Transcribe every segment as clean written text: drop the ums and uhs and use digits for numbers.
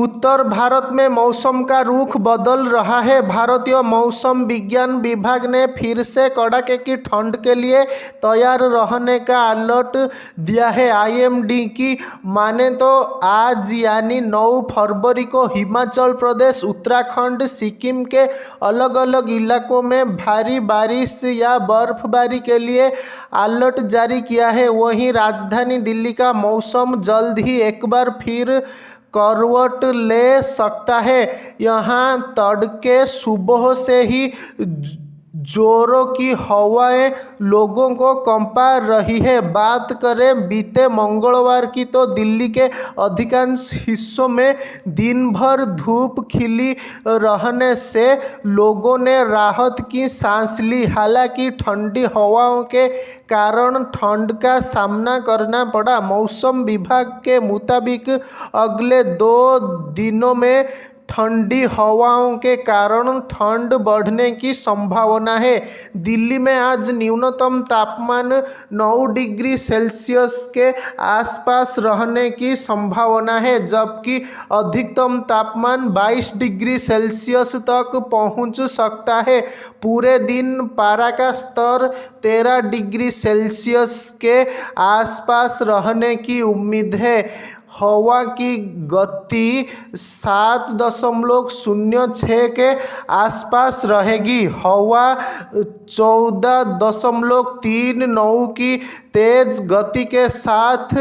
उत्तर भारत में मौसम का रुख बदल रहा है। भारतीय मौसम विज्ञान विभाग ने फिर से कड़ाके की ठंड के लिए तैयार रहने का अलर्ट दिया है। आईएमडी की माने तो आज यानी 9 फरवरी को हिमाचल प्रदेश, उत्तराखंड, सिक्किम के अलग अलग इलाकों में भारी बारिश या बर्फबारी के लिए अलर्ट जारी किया है। वहीं राजधानी दिल्ली का मौसम जल्द ही एक बार फिर करवट ले सकता है। यहाँ तड़के सुबह से ही जोरों की हवाएं लोगों को कंपा रही है। बात करें बीते मंगलवार की तो दिल्ली के अधिकांश हिस्सों में दिन भर धूप खिली रहने से लोगों ने राहत की सांस ली। हालांकि ठंडी हवाओं के कारण ठंड का सामना करना पड़ा। मौसम विभाग के मुताबिक अगले 2 दिनों में ठंडी हवाओं के कारण ठंड बढ़ने की संभावना है। दिल्ली में आज न्यूनतम तापमान 9 डिग्री सेल्सियस के आसपास रहने की संभावना है, जबकि अधिकतम तापमान 22 डिग्री सेल्सियस तक पहुंच सकता है। पूरे दिन पारा का स्तर 13 डिग्री सेल्सियस के आसपास रहने की उम्मीद है। हवा की गति 7.06 के आसपास रहेगी। हवा 14.39 की तेज गति के साथ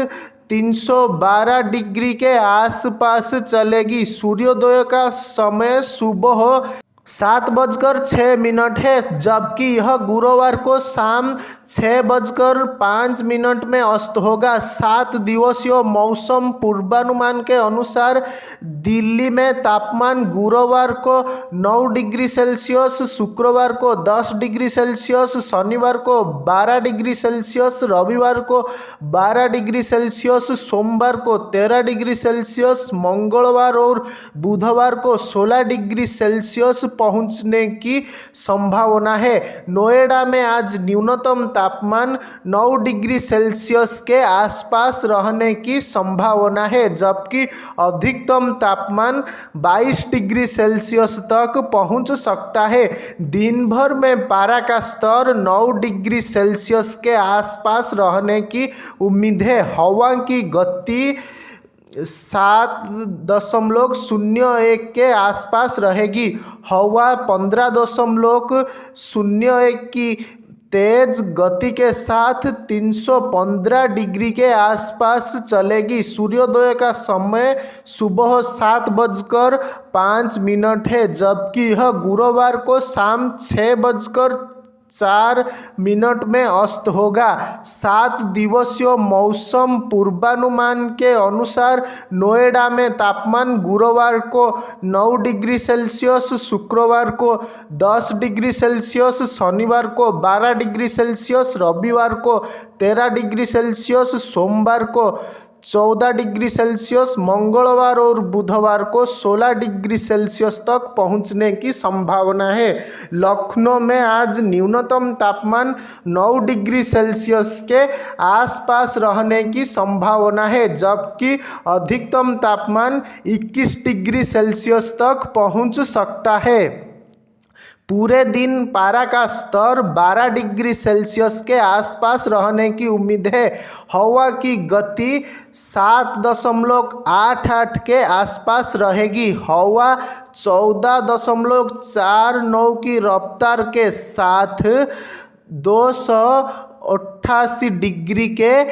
312 डिग्री के आसपास चलेगी। सूर्योदय का समय सुबह 7:06 है, जबकि यह गुरुवार को शाम 6:05 में अस्त होगा। 7 दिवसीय मौसम पूर्वानुमान के अनुसार दिल्ली में तापमान गुरुवार को 9 डिग्री सेल्सियस, शुक्रवार को 10 डिग्री सेल्सियस, शनिवार को 12 डिग्री सेल्सियस, रविवार को 12 डिग्री सेल्सियस, सोमवार को 13 डिग्री सेल्सियस, मंगलवार और बुधवार को 16 डिग्री सेल्सियस पहुंचने की संभावना है। नोएडा में आज न्यूनतम तापमान 9 डिग्री सेल्सियस के आसपास रहने की संभावना है, जबकि अधिकतम तापमान 22 डिग्री सेल्सियस तक पहुंच सकता है। दिन भर में पारा का स्तर 9 डिग्री सेल्सियस के आसपास रहने की उम्मीद है। हवा की गति 7.01 के आसपास रहेगी। हवा 15.01 की तेज गति के साथ 315 डिग्री के आसपास चलेगी। सूर्योदय का समय सुबह 7:05 है, जबकि यह गुरुवार को शाम 6:04 में अस्त होगा। 7 दिवसीय मौसम पूर्वानुमान के अनुसार नोएडा में तापमान गुरुवार को 9 डिग्री सेल्सियस, शुक्रवार को 10 डिग्री सेल्सियस, शनिवार को 12 डिग्री सेल्सियस, रविवार को 13 डिग्री सेल्सियस, सोमवार को 14 डिग्री सेल्सियस, मंगलवार और बुधवार को 16 डिग्री सेल्सियस तक पहुंचने की संभावना है। लखनऊ में आज न्यूनतम तापमान 9 डिग्री सेल्सियस के आसपास रहने की संभावना है, जबकि अधिकतम तापमान 21 डिग्री सेल्सियस तक पहुंच सकता है। पूरे दिन पारा का स्तर 12 डिग्री सेल्सियस के आसपास रहने की उम्मीद है। हवा की गति 7.88 के आसपास रहेगी। हवा 14.49 की रफ्तार के साथ 288 डिग्री के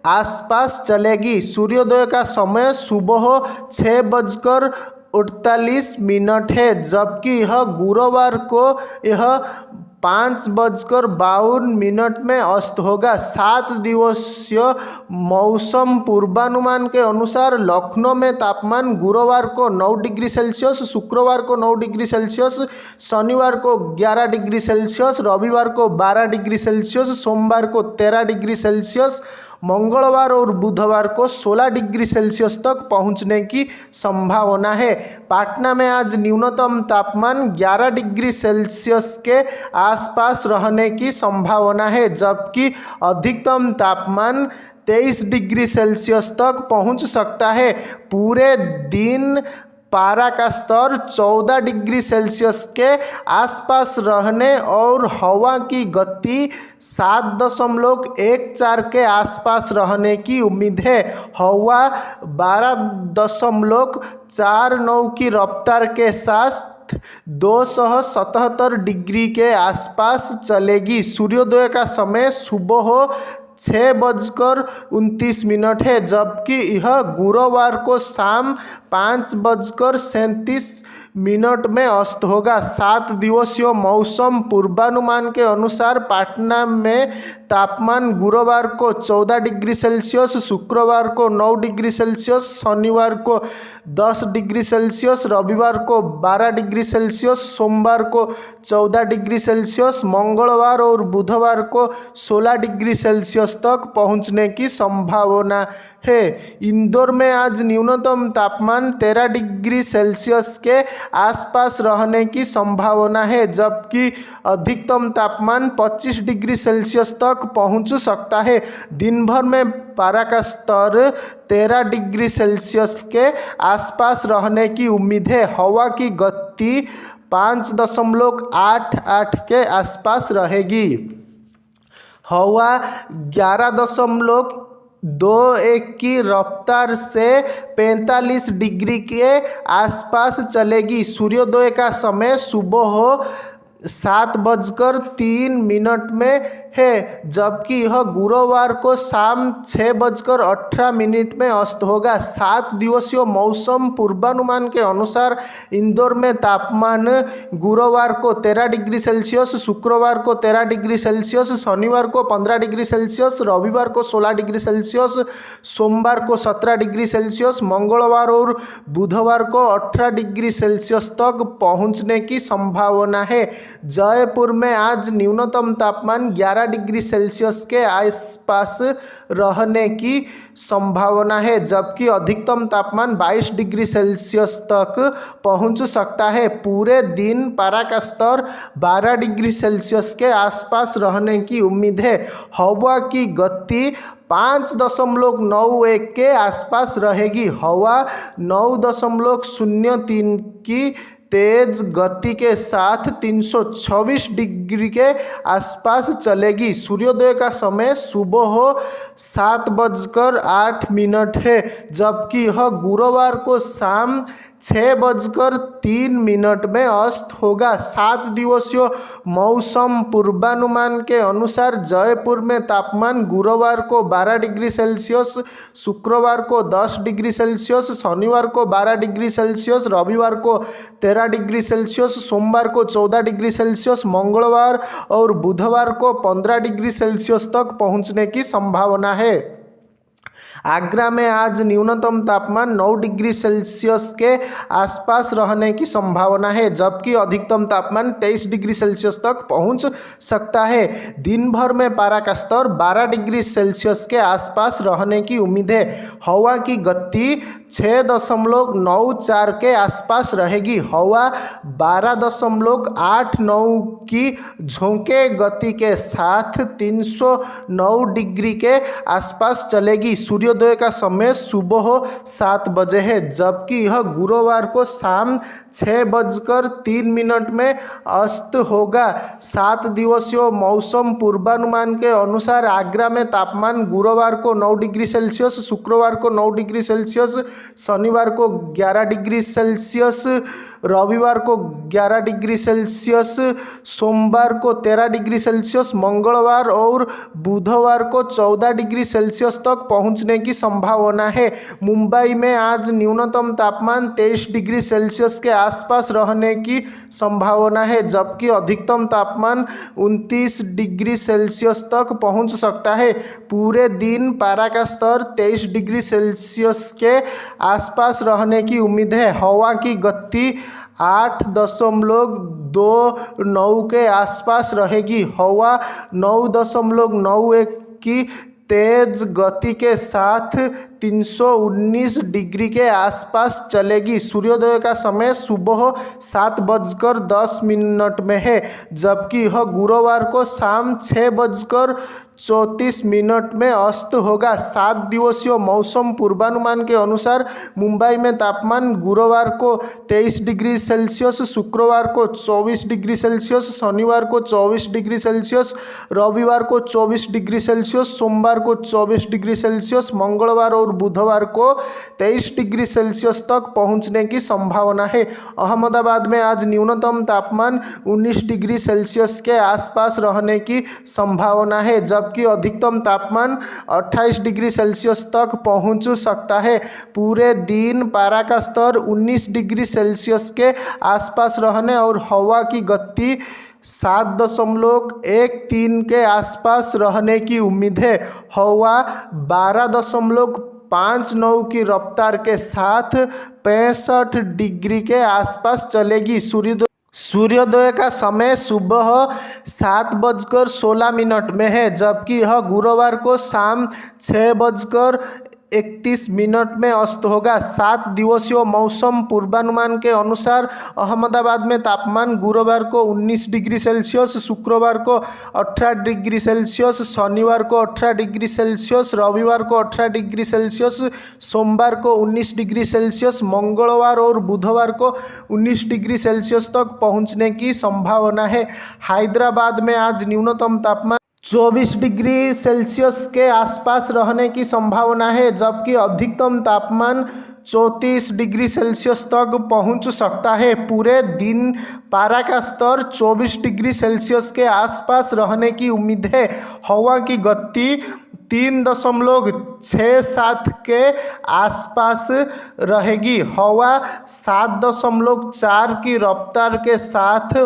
आसपास चलेगी। सूर्योदय का समय सुबह 6:48 है, जबकि यह गुरुवार को यह 5:52 में अस्त होगा। 7 दिवसीय मौसम पूर्वानुमान के अनुसार लखनऊ में तापमान गुरुवार को 9 डिग्री सेल्सियस, शुक्रवार को 9 डिग्री सेल्सियस, शनिवार को 11 डिग्री सेल्सियस, रविवार को 12 डिग्री सेल्सियस, सोमवार को 13 डिग्री सेल्सियस, मंगलवार और बुधवार को 16 डिग्री सेल्सियस तक पहुंचने की संभावना है। पटना में आज न्यूनतम तापमान 11 डिग्री सेल्सियस के आसपास रहने की संभावना है, जबकि अधिकतम तापमान 23 डिग्री सेल्सियस तक पहुंच सकता है। पूरे दिन पारा का स्तर 14 डिग्री सेल्सियस के आसपास रहने और हवा की गति 7.14 के आसपास रहने की उम्मीद है। हवा 12.49 की रफ्तार के साथ 277 डिग्री के आसपास चलेगी। सूर्योदय का समय सुबह 6:29 है, जबकि यह गुरुवार को शाम 5:37 में अस्त होगा। 7 दिवसीय मौसम पूर्वानुमान के अनुसार पटना में तापमान गुरुवार को 14 डिग्री सेल्सियस, शुक्रवार को 9 डिग्री सेल्सियस, शनिवार को 10 डिग्री सेल्सियस, रविवार को 12 डिग्री सेल्सियस, सोमवार को 14 डिग्री सेल्सियस, मंगलवार और बुधवार को 16 डिग्री सेल्सियस तक पहुंचने की संभावना है। इंदौर में आज न्यूनतम तापमान 13 डिग्री सेल्सियस के आसपास रहने की संभावना है, जबकि अधिकतम तापमान 25 डिग्री सेल्सियस तक पहुंच सकता है। दिन भर में पारा का स्तर 13 डिग्री सेल्सियस के आसपास रहने की उम्मीद है। हवा की गति 5.88 के आसपास रहेगी। हवा 11.21 की रफ्तार से 45 डिग्री के आसपास चलेगी। सूर्योदय का समय सुबह 7:03 में है, जबकि यह गुरुवार को शाम 6:18 में अस्त होगा। 7 दिवसीय मौसम पूर्वानुमान के अनुसार इंदौर में तापमान गुरुवार को 13 डिग्री सेल्सियस, शुक्रवार को 13 डिग्री सेल्सियस, शनिवार को 15 डिग्री सेल्सियस, रविवार को 16 डिग्री सेल्सियस, सोमवार को 17 डिग्री सेल्सियस, मंगलवार और बुधवार को 18 डिग्री सेल्सियस तक पहुंचने की संभावना है। जयपुर में आज न्यूनतम तापमान 11 डिग्री सेल्सियस के आसपास रहने की संभावना है, जबकि अधिकतम तापमान 22 डिग्री सेल्सियस तक पहुंच सकता है। पूरे दिन पारा का स्तर 12 डिग्री सेल्सियस के आसपास रहने की उम्मीद है। हवा की गति 5.91 के आसपास रहेगी। हवा 9.03 की तेज गति के साथ 326 डिग्री के आसपास चलेगी। सूर्योदय का समय सुबह 7:08 है, जबकि यह गुरुवार को शाम 6:03 में अस्त होगा। 7 दिवसीय मौसम पूर्वानुमान के अनुसार जयपुर में तापमान गुरुवार को 12 डिग्री सेल्सियस, शुक्रवार को 10 डिग्री सेल्सियस, शनिवार को 12 डिग्री सेल्सियस, रविवार को 13 डिग्री सेल्सियस, सोमवार को 14 डिग्री सेल्सियस, मंगलवार और बुधवार को 15 डिग्री सेल्सियस तक पहुंचने की संभावना है। आगरा में आज न्यूनतम तापमान 9 डिग्री सेल्सियस के आसपास रहने की संभावना है, जबकि अधिकतम तापमान 23 डिग्री सेल्सियस तक पहुंच सकता है। दिन भर में पारा का स्तर 12 डिग्री सेल्सियस के आसपास रहने की उम्मीद है। हवा की गति 6.94 के आसपास रहेगी। हवा 12.89 की झोंके गति के साथ 309 डिग्री के आसपास चलेगी। सूर्योदय का समय सुबह 7 बजे है, जबकि यह गुरुवार को शाम 6:03 में अस्त होगा। 7 दिवसीय मौसम पूर्वानुमान के अनुसार आगरा में तापमान गुरुवार को 9 डिग्री सेल्सियस, शुक्रवार को 9 डिग्री सेल्सियस, शनिवार को 11 डिग्री सेल्सियस, रविवार को 11 डिग्री सेल्सियस, सोमवार को 13 डिग्री सेल्सियस, मंगलवार और बुधवार को 14 डिग्री सेल्सियस तक पहुंचने की संभावना है। मुंबई में आज न्यूनतम तापमान 23 डिग्री सेल्सियस के आसपास रहने की संभावना है, जबकि अधिकतम तापमान 29 डिग्री सेल्सियस तक पहुंच सकता है। पूरे दिन पारा का स्तर 23 डिग्री सेल्सियस के आसपास रहने की उम्मीद है। हवा की गति 8.29 के आसपास रहेगी। हवा 9.91 की तेज गति के साथ 319 डिग्री के आसपास चलेगी। सूर्योदय का समय सुबह 7:10 में है, जबकि यह गुरुवार को शाम 6:34 34 में अस्त होगा। 7 दिवसीय मौसम पूर्वानुमान के अनुसार मुंबई में तापमान गुरुवार को 23 डिग्री सेल्सियस, शुक्रवार को 24 डिग्री सेल्सियस, शनिवार को 24 डिग्री सेल्सियस, रविवार को 24 डिग्री सेल्सियस, सोमवार को 24 डिग्री सेल्सियस, मंगलवार और बुधवार को 23 डिग्री सेल्सियस तक पहुंचने की संभावना है। अहमदाबाद में आज न्यूनतम तापमान 19 डिग्री सेल्सियस के आसपास रहने की संभावना है, जबकि अधिकतम तापमान 28 डिग्री सेल्सियस तक पहुंच सकता है। पूरे दिन पारा का स्तर 19 डिग्री सेल्सियस के आसपास रहने और हवा की गति 7.13 के आसपास रहने की उम्मीद है। हवा 12.59 की रफ्तार के साथ 65 डिग्री के आसपास चलेगी। सूर्योदय का समय सुबह 7:16 में है, जबकि यह गुरुवार को शाम 6:31 में अस्त होगा। 7 दिवसीय मौसम पूर्वानुमान के अनुसार अहमदाबाद में तापमान गुरुवार को 19 डिग्री सेल्सियस, शुक्रवार को 18 डिग्री सेल्सियस, शनिवार को 18 डिग्री सेल्सियस, रविवार को 18 डिग्री सेल्सियस, सोमवार को 19 डिग्री सेल्सियस, मंगलवार और बुधवार को 19 डिग्री सेल्सियस तक पहुंचने की संभावना है। हैदराबाद में आज न्यूनतम तापमान 24 डिग्री सेल्सियस के आसपास रहने की संभावना है, जबकि अधिकतम तापमान 34 डिग्री सेल्सियस तक पहुंच सकता है। पूरे दिन पारा का स्तर 24 डिग्री सेल्सियस के आसपास रहने की उम्मीद है। हवा की गति 3.67 के आसपास रहेगी। हवा 7.4 की रफ्तार के साथ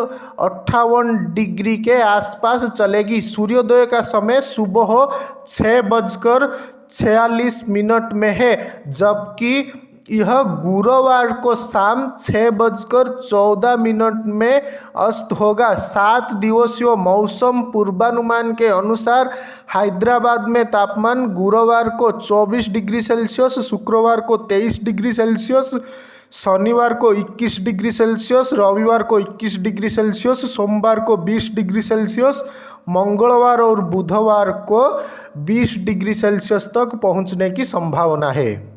58 डिग्री के आसपास चलेगी। सूर्योदय का समय सुबह 6:46 में है, जबकि यह गुरुवार को शाम 6:14 में अस्त होगा। 7 दिवसीय मौसम पूर्वानुमान के अनुसार हैदराबाद में तापमान गुरुवार को 24 डिग्री सेल्सियस, शुक्रवार को 23 डिग्री सेल्सियस, शनिवार को 21 डिग्री सेल्सियस, रविवार को 21 डिग्री सेल्सियस, सोमवार को 20 डिग्री सेल्सियस, मंगलवार और बुधवार को 20 डिग्री सेल्सियस तक पहुंचने की संभावना है।